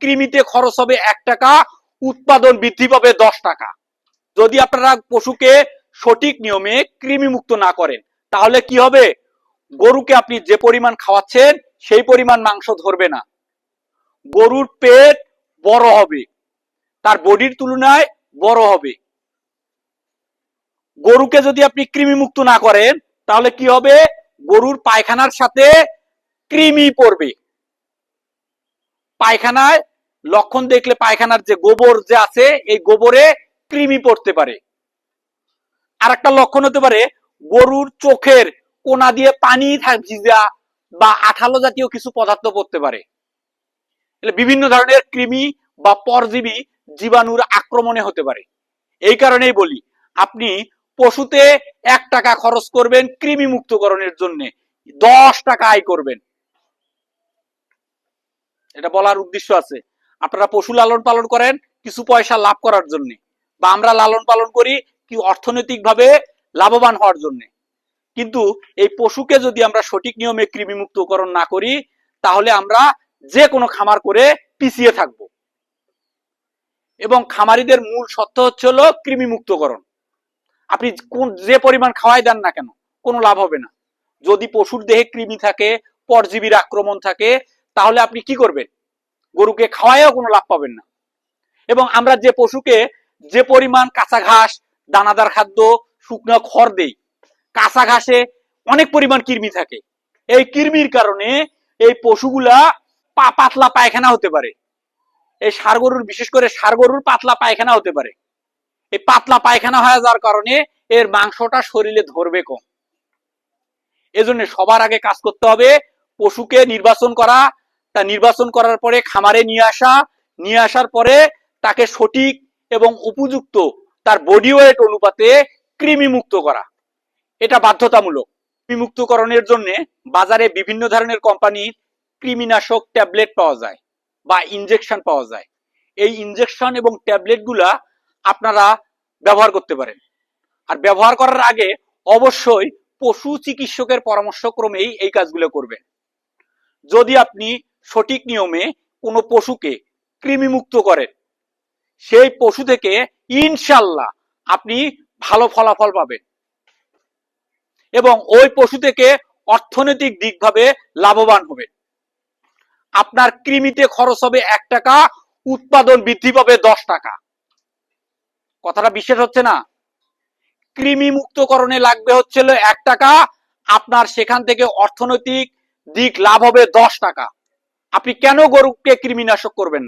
কৃমিতে খরচ হবে 1 টাকা, উৎপাদন বৃদ্ধি পাবে 10 টাকা। যদি আপনারা পশুকে সঠিক নিয়মে কৃমি মুক্ত না করেন তাহলে কি হবে? গরুকে আপনি যে পরিমাণ খাওয়াচ্ছেন সেই পরিমাণ মাংস ধরবে না, গরুর পেট বড় হবে, তার বডির তুলনায় বড় হবে। গরুকে যদি আপনি কৃমি মুক্ত না করেন তাহলে কি হবে? গরুর পায়খানার সাথে কৃমি পড়বে। পায়খানায় লক্ষণ দেখলে পায়খানার যে গোবর যে আছে এই গোবরে কৃমি পড়তে পারে। আর একটা লক্ষণ হতে পারে গরুর চোখের কোনা দিয়ে পানি ভিজা বা আঠালো জাতীয় কিছু পদার্থ পড়তে পারে। বিভিন্ন ধরনের কৃমি বা পরজীবী জীবাণুর আক্রমণে হতে পারে। এই কারণেই বলি আপনি পশুতে 1 টাকা খরচ করবেন কৃমি মুক্তকরণের জন্য, 10 টাকা আয় করবেন। এটা বলার উদ্দেশ্য আছে। আপনারা পশু লালন পালন করেন কিছু পয়সা লাভ করার জন্য, বা আমরা লালন পালন করি কি অর্থনৈতিকভাবে লাভবান হওয়ার জন্য। কিন্তু এই পশুকে যদি আমরা সঠিক নিয়মে কৃমি মুক্তকরণ না করি তাহলে আমরা যে কোনো খামার করে পিছিয়ে থাকব। এবং খামারিদের মূল সত্য হচ্ছে হলো কৃমি মুক্তকরণ। আপনি যে পরিমাণ খাওয়াই দেন না কেন কোনো লাভ হবে না। যদি পশুর দেহে কৃমি থাকে, পরজীবীর আক্রমণ থাকে, তাহলে আপনি কি করবেন? গরুকে খাওয়াইও কোনো লাভ পাবেন না। এবং আমরা যে পশুকে যে পরিমাণ কাঁচা ঘাস, দানাদার খাদ্য, শুকনো খড় দেই, কাঁচা ঘাসে অনেক পরিমাণ কৃমি থাকে। এই কৃমির কারণে এই পশুগুলা পাতলা পায়খানা হতে পারে। এই ষাঁড় গরুর, বিশেষ করে ষাঁড় গরুর পাতলা পায়খানা হতে পারে। এই পাতলা পায়খানা হয়ে যাওয়ার কারণে এর মাংসটা শরীরে ধরবে কম। এজন্য সবার আগে কাজ করতে হবে পশুকে নির্বাচন করা, তা নির্বাচন করার পরে খামারে নিয়ে আসার পরে তাকে সঠিক এবং উপযুক্ত তার বডি ওয়েট অনুপাতে কৃমি মুক্ত করা। এটা বাধ্যতামূলক। কৃমি মুক্তকরণের জন্য বাজারে বিভিন্ন ধরনের কোম্পানির কৃমিনাশক ট্যাবলেট পাওয়া যায় বা ইনজেকশন পাওয়া যায়। এই ইনজেকশন এবং ট্যাবলেট গুলা আপনারা ব্যবহার করতে পারেন। আর ব্যবহার করার আগে অবশ্যই পশু চিকিৎসকের পরামর্শ ক্রমেই এই কাজগুলো করবেন। যদি আপনি সঠিক নিয়মে কোনো পশুকে কৃমি মুক্ত করেন সেই পশু থেকে ইনশাল্লাহ আপনি ভালো ফলাফল পাবেন এবং ওই পশু থেকে অর্থনৈতিক দিকভাবে লাভবান হবেন। আপনার কৃমিতে খরচ হবে 1 টাকা, উৎপাদন বৃদ্ধি পাবে 10 টাকা। কথাটা বিশ্বাস হচ্ছে না? কৃমি মুক্তকরণে লাগবে হচ্ছে 1 টাকা, আপনার সেখান থেকে অর্থনৈতিক দিক লাভ হবে 10 টাকা। আপনি কেন গরুকে কৃমিনাশক করবেন?